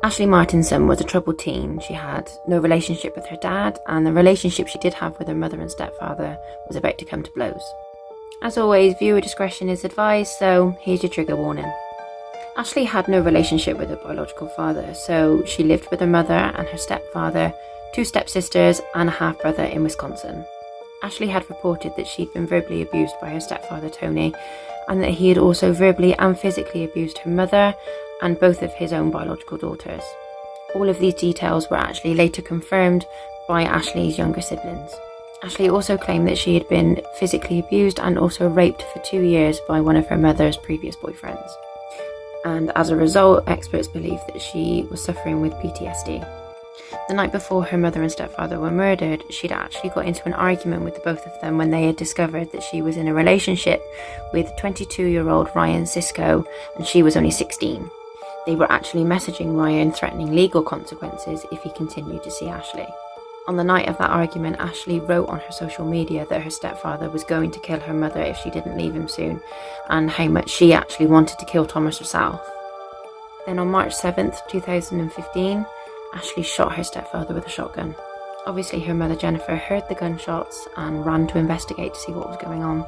Ashlee Martinson was a troubled teen. She had no relationship with her dad, and the relationship she did have with her mother and stepfather was about to come to blows. As always, viewer discretion is advised, so here's your trigger warning. Ashlee had no relationship with her biological father, so she lived with her mother and her stepfather, 2 stepsisters and a half-brother in Wisconsin. Ashlee had reported that she'd been verbally abused by her stepfather Tony, and that he had also verbally and physically abused her mother and both of his own biological daughters. All of these details were actually later confirmed by Ashlee's younger siblings. Ashlee also claimed that she had been physically abused and also raped for 2 years by one of her mother's previous boyfriends. And as a result, experts believe that she was suffering with PTSD. The night before her mother and stepfather were murdered, she'd actually got into an argument with the both of them when they had discovered that she was in a relationship with 22-year-old Ryan Sisko, and she was only 16. They were actually messaging Ryan threatening legal consequences if he continued to see Ashlee. On the night of that argument, Ashlee wrote on her social media that her stepfather was going to kill her mother if she didn't leave him soon, and how much she actually wanted to kill Thomas herself. Then on March 7th, 2015, Ashlee shot her stepfather with a shotgun. Obviously, her mother Jennifer heard the gunshots and ran to investigate to see what was going on.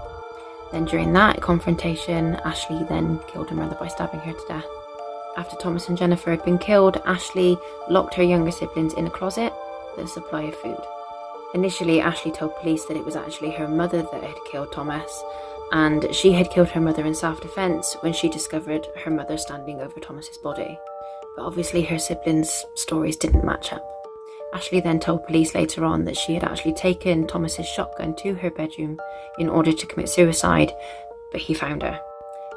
Then during that confrontation, Ashlee then killed her mother by stabbing her to death. After Thomas and Jennifer had been killed, Ashlee locked her younger siblings in a closet with a supply of food. Initially, Ashlee told police that it was actually her mother that had killed Thomas, and she had killed her mother in self-defense when she discovered her mother standing over Thomas's body. But obviously her siblings' stories didn't match up. Ashlee then told police later on that she had actually taken Thomas's shotgun to her bedroom in order to commit suicide, but he found her.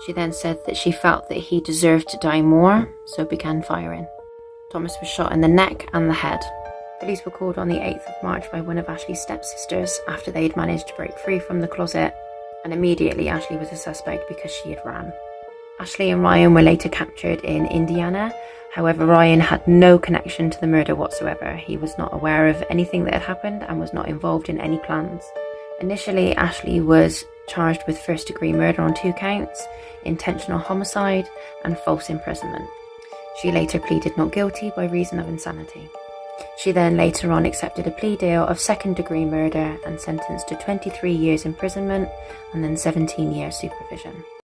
She then said that she felt that he deserved to die more, so began firing. Thomas was shot in the neck and the head. Police were called on the 8th of March by one of Ashlee's stepsisters after they had managed to break free from the closet, and immediately Ashlee was a suspect because she had ran. Ashlee and Ryan were later captured in Indiana. However, Ryan had no connection to the murder whatsoever. He was not aware of anything that had happened and was not involved in any plans. Initially, Ashlee was charged with first-degree murder on 2 counts, intentional homicide, and false imprisonment. She later pleaded not guilty by reason of insanity. She then later on accepted a plea deal of second-degree murder and sentenced to 23 years imprisonment and then 17 years supervision.